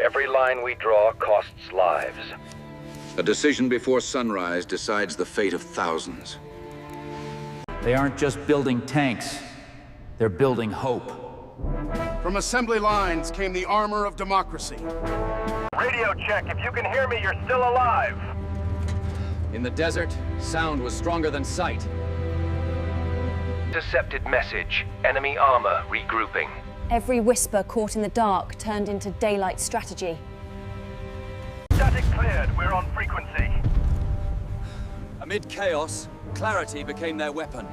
Every line we draw costs lives. A decision before sunrise decides the fate of thousands. They aren't just building tanks, they're building hope. From assembly lines came the armor of democracy. Radio check, if you can hear me, you're still alive. In the desert, sound was stronger than sight. Intercepted message. Enemy armor regrouping. Every whisper caught in the dark turned into daylight strategy. Static cleared. We're on frequency. Amid chaos, clarity became their weapon.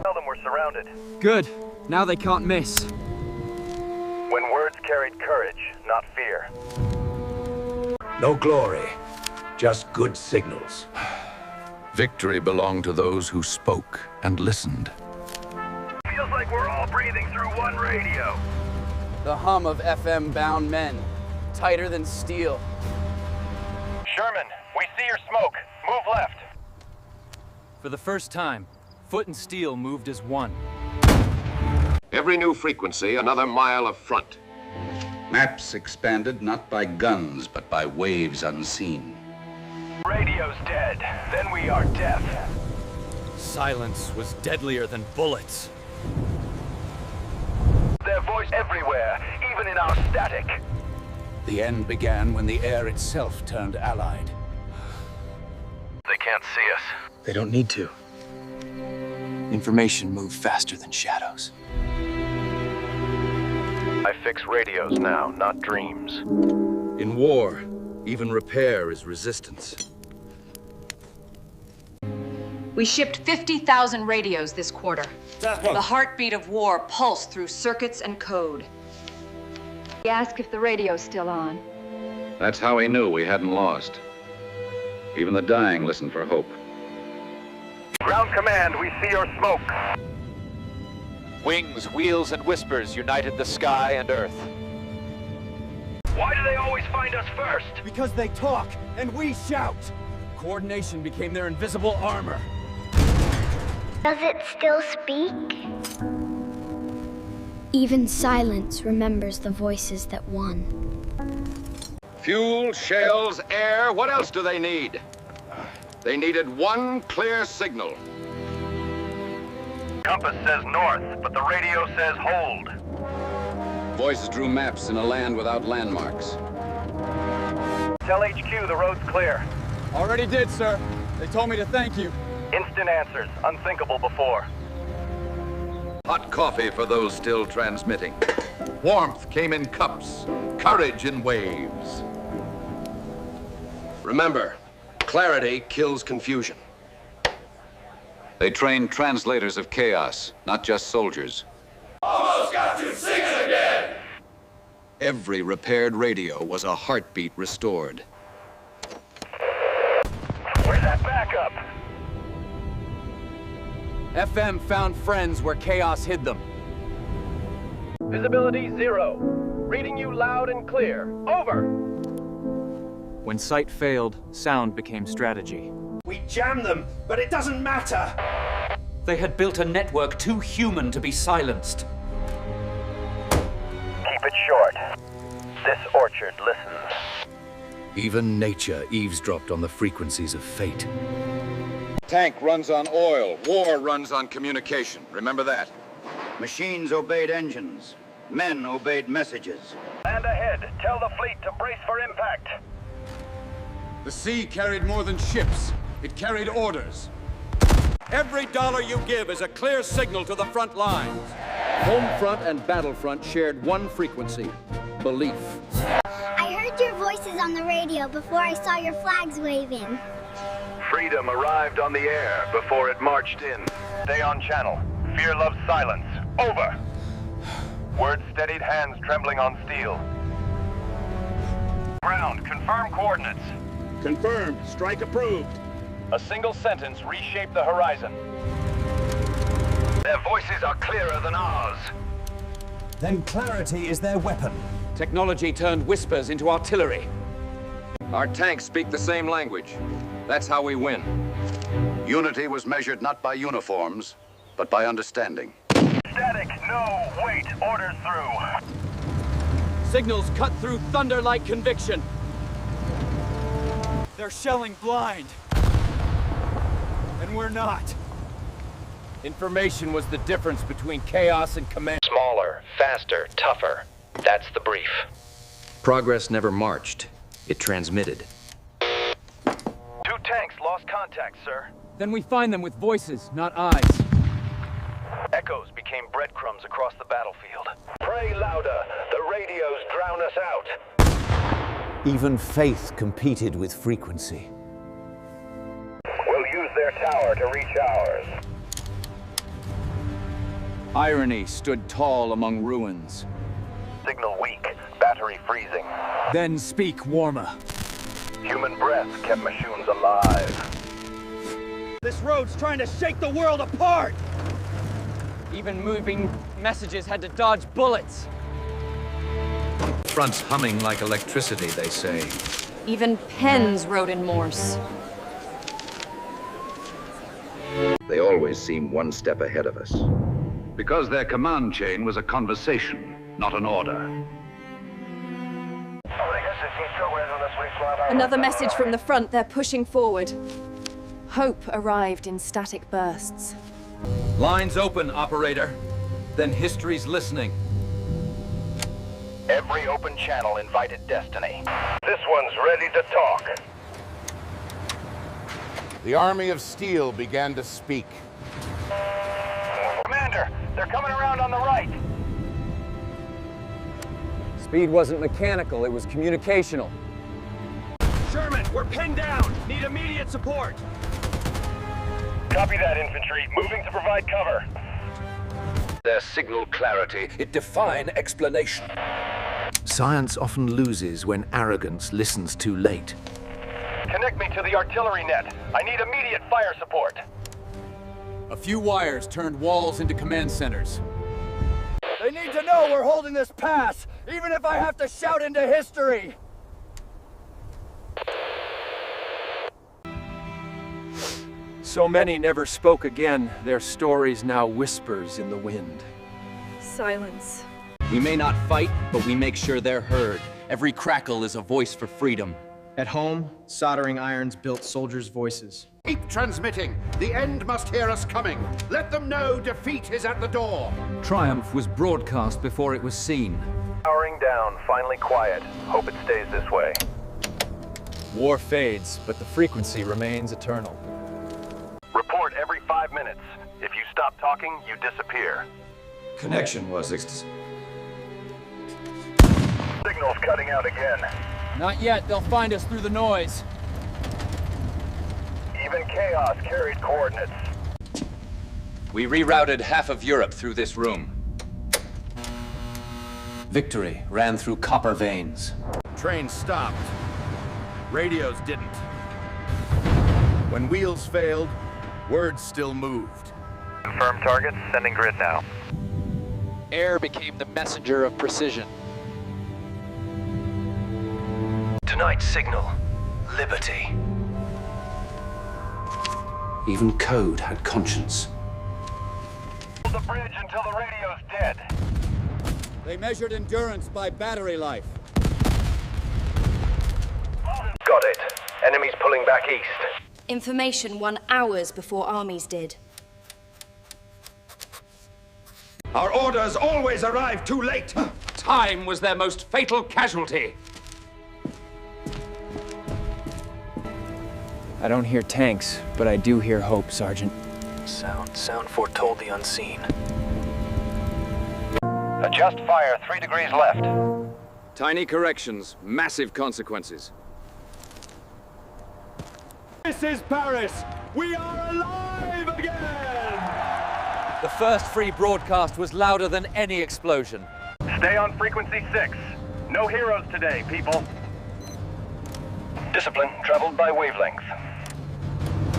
Tell them we're surrounded. Good. Now they can't miss. When words carried courage, not fear. No glory, just good signals. Victory belonged to those who spoke and listened. Feels like we're all breathing through one radio. The hum of FM-bound men, tighter than steel. Sherman, we see your smoke. Move left. For the first time, foot and steel moved as one. Every new frequency, another mile of front. Maps expanded not by guns, but by waves unseen. Radio's dead. Then we are deaf. Silence was deadlier than bullets. Their voice everywhere, even in our static. The end began when the air itself turned allied. They can't see us. They don't need to. Information moved faster than shadows. I fix radios now, not dreams. In war, even repair is resistance. We shipped 50,000 radios this quarter. The heartbeat of war pulsed through circuits and code. We ask if the radio's still on. That's how we knew we hadn't lost. Even the dying listen for hope. Ground command, we see your smoke. Wings, wheels, and whispers united the sky and earth. Why do they always find us first? Because they talk, and we shout. Coordination became their invisible armor. Does it still speak? Even silence remembers the voices that won. Fuel, shells, air, what else do they need? They needed one clear signal. Compass says north, but the radio says hold. Voices drew maps in a land without landmarks. Tell HQ the road's clear. Already did, sir. They told me to thank you. Instant answers, unthinkable before. Hot coffee for those still transmitting. Warmth came in cups, courage in waves. Remember, clarity kills confusion. They trained translators of chaos, not just soldiers. Almost got you singing again! Every repaired radio was a heartbeat restored. Where's that backup? FM found friends where chaos hid them. Visibility 0. Reading you loud and clear. Over. When sight failed, sound became strategy. We jammed them, but it doesn't matter! They had built a network too human to be silenced. Keep it short. This orchard listens. Even nature eavesdropped on the frequencies of fate. Tank runs on oil, war runs on communication. Remember that. Machines obeyed engines. Men obeyed messages. And ahead, tell the fleet to brace for impact. The sea carried more than ships. It carried orders. Every dollar you give is a clear signal to the front lines. Home front and battlefront shared one frequency: belief. I heard your voices on the radio before I saw your flags waving. Freedom arrived on the air before it marched in. Stay on channel. Fear loves silence. Over. Word steadied, hands trembling on steel. Ground, confirm coordinates. Confirmed. Strike approved. A single sentence reshaped the horizon. Their voices are clearer than ours. Then clarity is their weapon. Technology turned whispers into artillery. Our tanks speak the same language. That's how we win. Unity was measured not by uniforms, but by understanding. Static, no, wait, orders through. Signals cut through thunder like conviction. They're shelling blind. And we're not. Information was the difference between chaos and command. Smaller, faster, tougher. That's the brief. Progress never marched. It transmitted. 2 tanks lost contact, sir. Then we find them with voices, not eyes. Echoes became breadcrumbs across the battlefield. Pray louder. The radios drown us out. Even faith competed with frequency. We'll use their tower to reach ours. Irony stood tall among ruins. Signal weak. Battery freezing. Then speak, Warma. Human breath kept machines alive. This road's trying to shake the world apart! Even moving messages had to dodge bullets. Fronts humming like electricity, they say. Even pens wrote in Morse. They always seem one step ahead of us. Because their command chain was a conversation, not an order. Another message from the front. They're pushing forward. Hope arrived in static bursts. Lines open, operator. Then history's listening. Every open channel invited destiny. This one's ready to talk. The Army of Steel began to speak. Commander, they're coming around on the right. Speed wasn't mechanical, it was communicational. Sherman, we're pinned down. Need immediate support. Copy that, infantry. Moving to provide cover. Their signal clarity, it defied explanation. Science often loses when arrogance listens too late. Connect me to the artillery net. I need immediate fire support. A few wires turned walls into command centers. They need to know we're holding this pass, even if I have to shout into history! So many never spoke again, their stories now whispers in the wind. Silence. We may not fight, but we make sure they're heard. Every crackle is a voice for freedom. At home, soldering irons built soldiers' voices. Keep transmitting. The end must hear us coming. Let them know defeat is at the door. Triumph was broadcast before it was seen. Powering down, finally quiet. Hope it stays this way. War fades, but the frequency remains eternal. Report every 5 minutes. If you stop talking, you disappear. Connection was Signal's cutting out again. Not yet, they'll find us through the noise. Even chaos carried coordinates. We rerouted half of Europe through this room. Victory ran through copper veins. Trains stopped. Radios didn't. When wheels failed, words still moved. Confirm targets, sending grid now. Air became the messenger of precision. Tonight's signal, liberty. Even code had conscience. Hold the bridge until the radio's dead. They measured endurance by battery life. Got it. Enemies pulling back east. Information won hours before armies did. Our orders always arrive too late. Time was their most fatal casualty. I don't hear tanks, but I do hear hope, Sergeant. Sound foretold the unseen. Adjust fire, 3 degrees left. Tiny corrections, massive consequences. This is Paris! We are alive again! The first free broadcast was louder than any explosion. Stay on frequency 6. No heroes today, people. Discipline traveled by wavelength.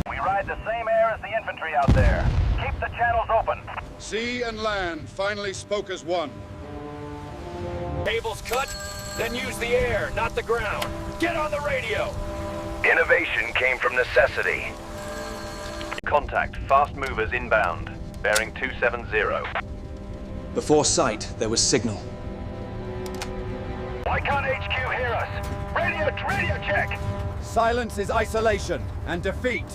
We ride the same air as the infantry out there. Keep the channels open. Sea and land finally spoke as one. Cables cut? Then use the air, not the ground. Get on the radio! Innovation came from necessity. Contact, fast movers inbound. Bearing 270. Before sight, there was signal. Why can't HQ hear us? Radio check! Silence is isolation and defeat.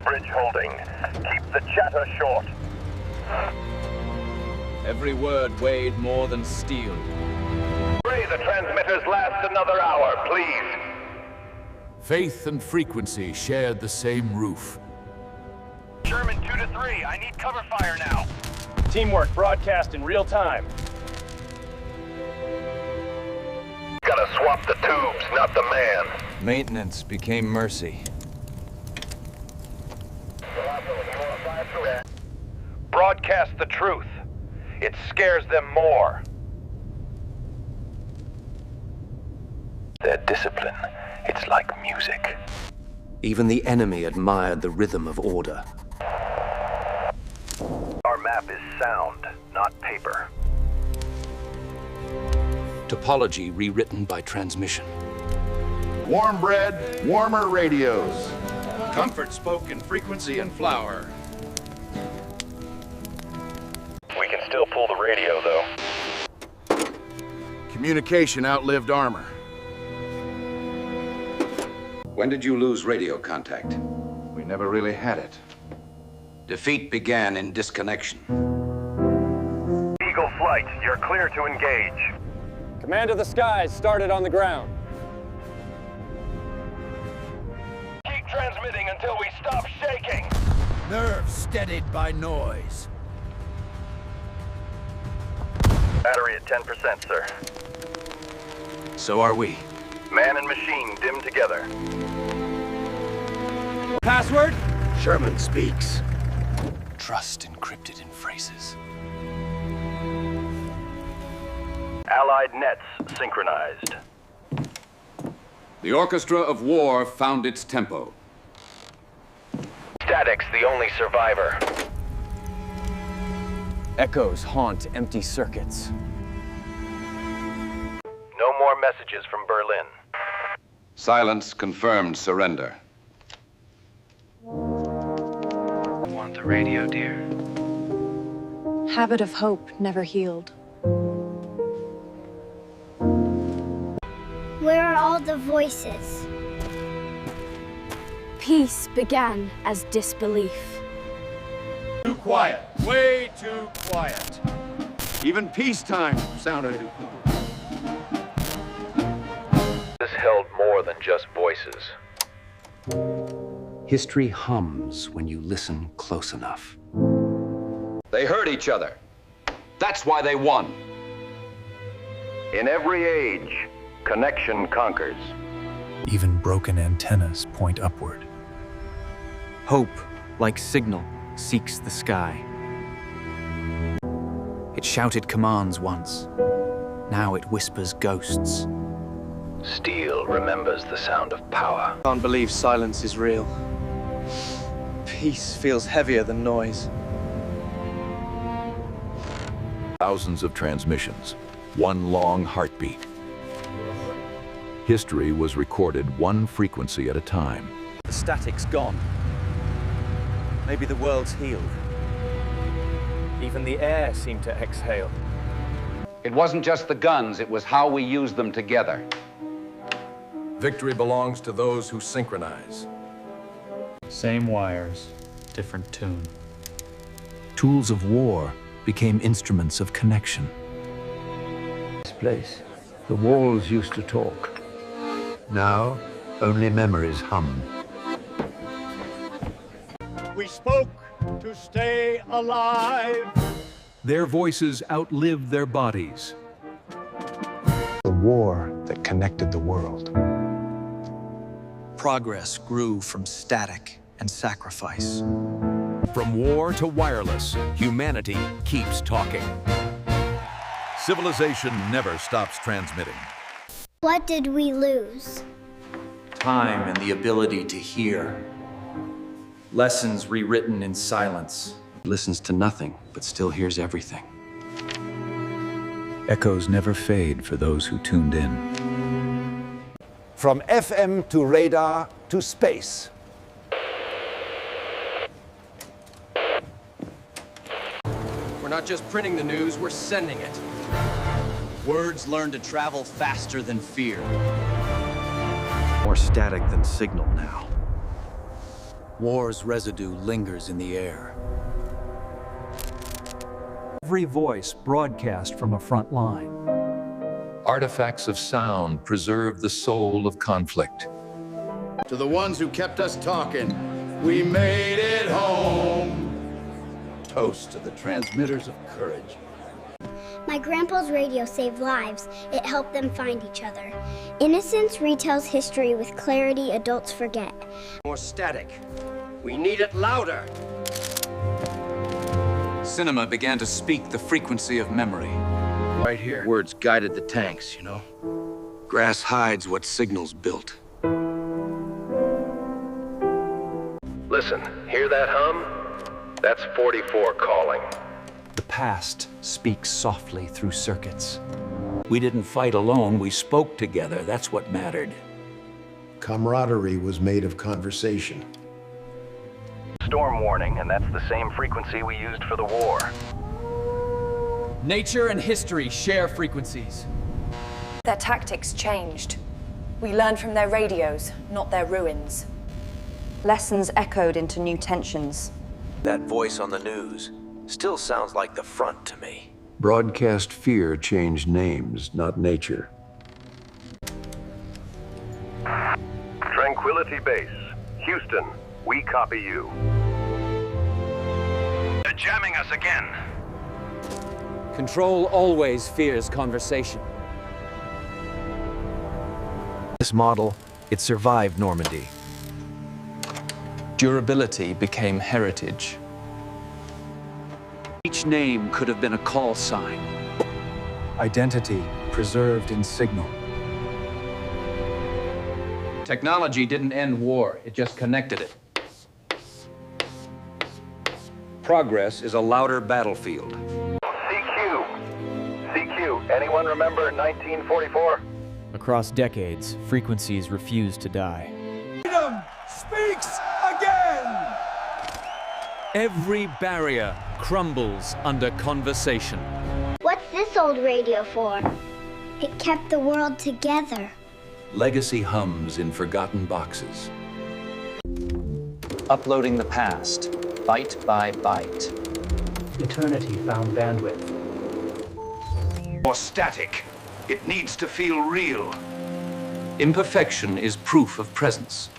Bridge holding. Keep the chatter short. Every word weighed more than steel. Pray the transmitters last another hour, please. Faith and frequency shared the same roof. Sherman 2 to 3, I need cover fire now. Teamwork broadcast in real time. Gotta swap the tubes, not the man. Maintenance became mercy. Broadcast the truth. It scares them more. Their discipline, it's like music. Even the enemy admired the rhythm of order. Our map is sound, not paper. Topology rewritten by transmission. Warm bread, warmer radios. Comfort spoke in frequency and flower. We can still pull the radio, though. Communication outlived armor. When did you lose radio contact? We never really had it. Defeat began in disconnection. Eagle Flight, you're clear to engage. Command of the skies started on the ground. Keep transmitting until we stop shaking. Nerves steadied by noise. Battery at 10%, sir. So are we. Man and machine dim together. Password? Sherman speaks. Trust encrypted in phrases. Allied nets synchronized. The orchestra of war found its tempo. Static's the only survivor. Echoes haunt empty circuits. No more messages from Berlin. Silence confirmed surrender. Want the radio, dear? Habit of hope never healed. Where are all the voices? Peace began as disbelief. Too quiet. Way too quiet. Even peacetime sounded. This held more than just voices. History hums when you listen close enough. They heard each other. That's why they won. In every age, connection conquers. Even broken antennas point upward. Hope, like signal, seeks the sky. It shouted commands once. Now it whispers ghosts. Steel remembers the sound of power. Can't believe silence is real. Peace feels heavier than noise. Thousands of transmissions, one long heartbeat. History was recorded one frequency at a time. The static's gone. Maybe the world's healed. Even the air seemed to exhale. It wasn't just the guns, it was how we used them together. Victory belongs to those who synchronize. Same wires, different tune. Tools of war became instruments of connection. This place, the walls used to talk. Now, only memories hum. We spoke to stay alive. Their voices outlived their bodies. The war that connected the world. Progress grew from static and sacrifice. From war to wireless, humanity keeps talking. Civilization never stops transmitting. What did we lose? Time and the ability to hear. Lessons rewritten in silence. Listens to nothing, but still hears everything. Echoes never fade for those who tuned in. From FM to radar to space. We're not just printing the news, we're sending it. Words learn to travel faster than fear. More static than signal now. War's residue lingers in the air. Every voice broadcast from a front line. Artifacts of sound preserve the soul of conflict. To the ones who kept us talking, we made it home. Toast to the transmitters of courage. My grandpa's radio saved lives. It helped them find each other. Innocence retells history with clarity adults forget. More static. We need it louder. Cinema began to speak the frequency of memory. Right here. Words guided the tanks, you know? Grass hides what signals built. Listen, hear that hum? That's 44 calling. The past speaks softly through circuits. We didn't fight alone, we spoke together. That's what mattered. Camaraderie was made of conversation. Storm warning, and that's the same frequency we used for the war. Nature and history share frequencies. Their tactics changed. We learned from their radios, not their ruins. Lessons echoed into new tensions. That voice on the news still sounds like the front to me. Broadcast fear changed names, not nature. Tranquility Base. Houston, we copy you. They're jamming us again. Control always fears conversation. This model, it survived Normandy. Durability became heritage. Each name could have been a call sign. Identity preserved in signal. Technology didn't end war, it just connected it. Progress is a louder battlefield. CQ, anyone remember 1944? Across decades, frequencies refused to die. Freedom speaks again! Every barrier crumbles under conversation. What's this old radio for? It kept the world together. Legacy hums in forgotten boxes. Uploading the past, byte by byte. Eternity found bandwidth. Or static. It needs to feel real. Imperfection is proof of presence.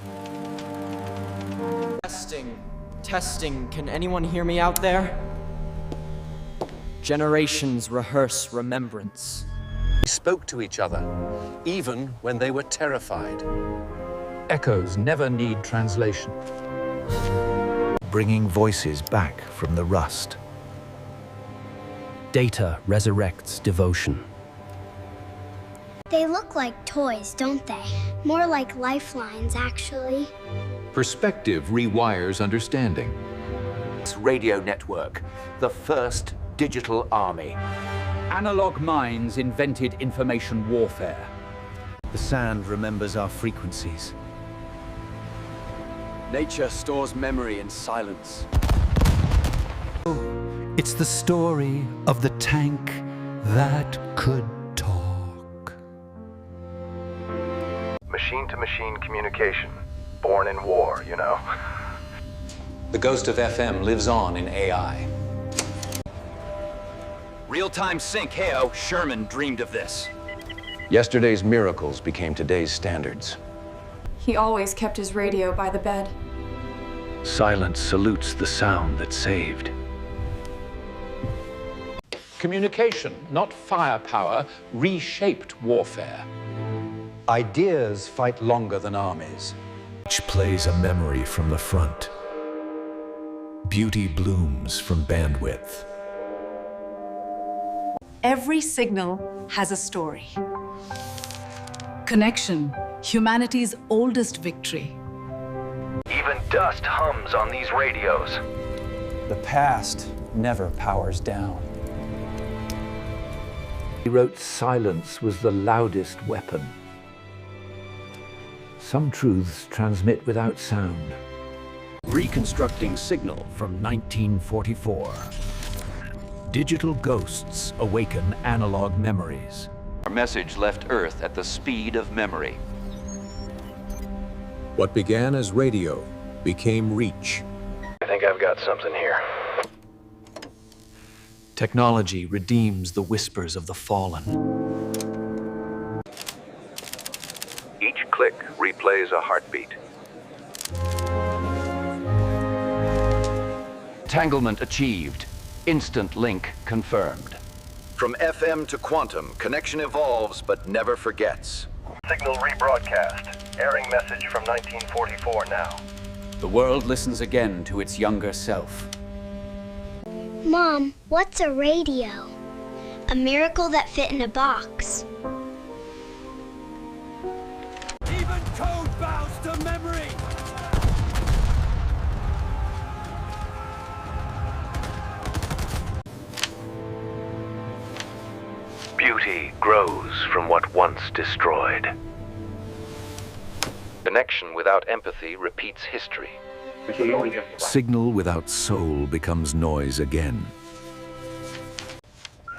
Testing. Can anyone hear me out there? Generations rehearse remembrance. They spoke to each other, even when they were terrified. Echoes never need translation. Bringing voices back from the rust. Data resurrects devotion. They look like toys, don't they? More like lifelines, actually. Perspective rewires understanding. This radio network, the first digital army. Analog minds invented information warfare. The sand remembers our frequencies. Nature stores memory in silence. It's the story of the tank that could talk. Machine-to-machine communication. Born in war, you know. The ghost of FM lives on in AI. Real-time sync, hey-oh, Sherman dreamed of this. Yesterday's miracles became today's standards. He always kept his radio by the bed. Silence salutes the sound that saved. Communication, not firepower, reshaped warfare. Ideas fight longer than armies. Each plays a memory from the front. Beauty blooms from bandwidth. Every signal has a story. Connection, humanity's oldest victory. Even dust hums on these radios. The past never powers down. He wrote silence was the loudest weapon. Some truths transmit without sound. Reconstructing signal from 1944. Digital ghosts awaken analog memories. Our message left Earth at the speed of memory. What began as radio became reach. I think I've got something here. Technology redeems the whispers of the fallen. Each click replays a heartbeat. Entanglement achieved. Instant link confirmed. From FM to quantum, connection evolves but never forgets. Signal rebroadcast. Airing message from 1944 now. The world listens again to its younger self. Mom, what's a radio? A miracle that fit in a box. Even code bows to memory! Beauty grows from what once destroyed. Connection without empathy repeats history. Signal without soul becomes noise again.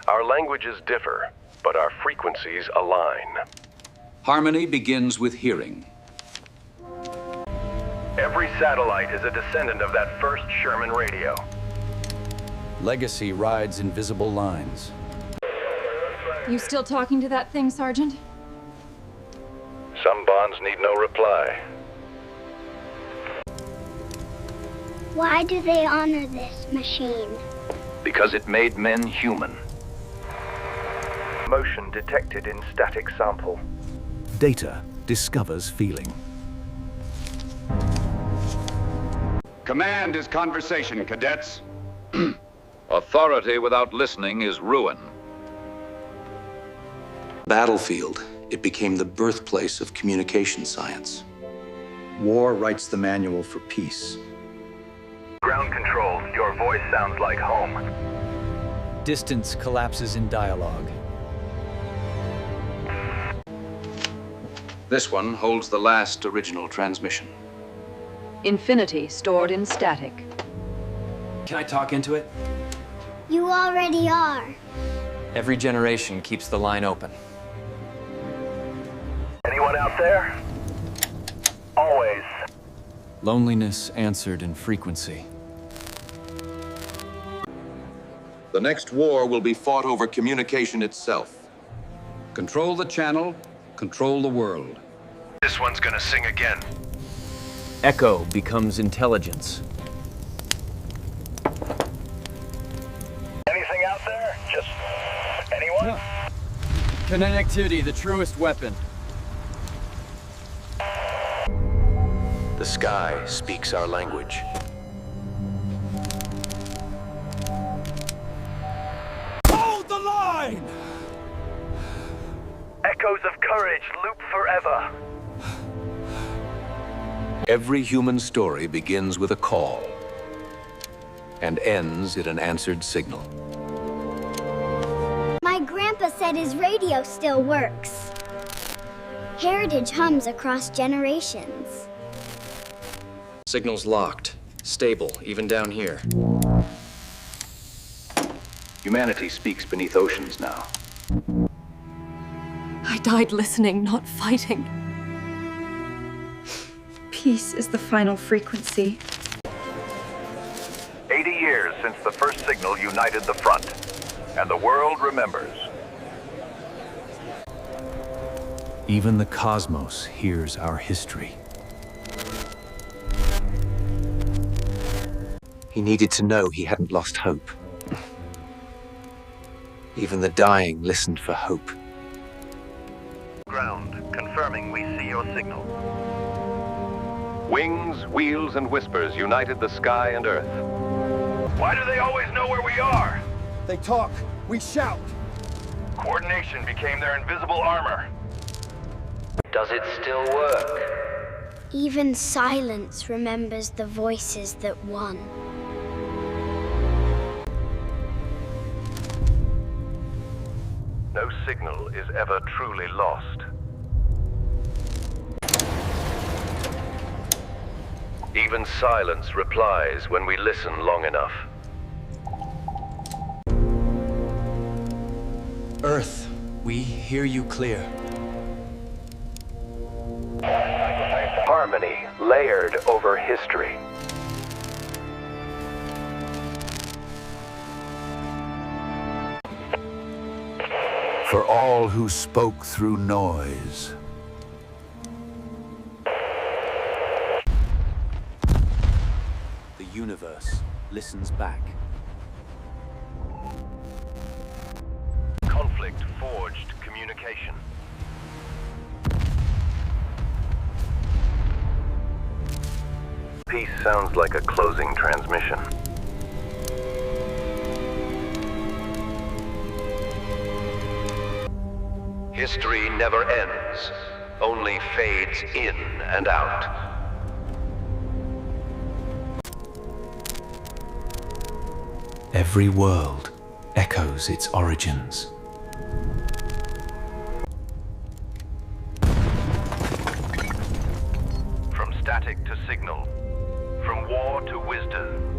Our languages differ, but our frequencies align. Harmony begins with hearing. Every satellite is a descendant of that first Sherman radio. Legacy rides invisible lines. You still talking to that thing, Sergeant? Some bonds need no reply. Why do they honor this machine? Because it made men human. Motion detected in static sample. Data discovers feeling. Command is conversation, cadets. Authority without listening is ruin. Battlefield, it became the birthplace of communication science. War writes the manual for peace. Ground control, your voice sounds like home. Distance collapses in dialogue. This one holds the last original transmission. Infinity stored in static. Can I talk into it? You already are. Every generation keeps the line open. Anyone out there? Always. Loneliness answered in frequency. The next war will be fought over communication itself. Control the channel, control the world. This one's gonna sing again. Echo becomes intelligence. Anything out there? Just anyone? No. Connectivity, the truest weapon. The sky speaks our language. Hold the line! Echoes of courage loop forever. Every human story begins with a call and ends in an answered signal. My grandpa said his radio still works. Heritage hums across generations. Signal's locked. Stable, even down here. Humanity speaks beneath oceans now. I died listening, not fighting. Peace is the final frequency. 80 years since the first signal united the front, and the world remembers. Even the cosmos hears our history. He needed to know he hadn't lost hope. Even the dying listened for hope. Ground, confirming we see your signal. Wings, wheels, and whispers united the sky and earth. Why do they always know where we are? They talk, we shout. Coordination became their invisible armor. Does it still work? Even silence remembers the voices that won. No signal is ever truly lost. Even silence replies when we listen long enough. Earth We hear you clear. Harmony layered over history. For all who spoke through noise. The universe listens back. Conflict forged communication. Peace sounds like a closing transmission. History never ends, only fades in and out. Every world echoes its origins. From static to signal, from war to wisdom.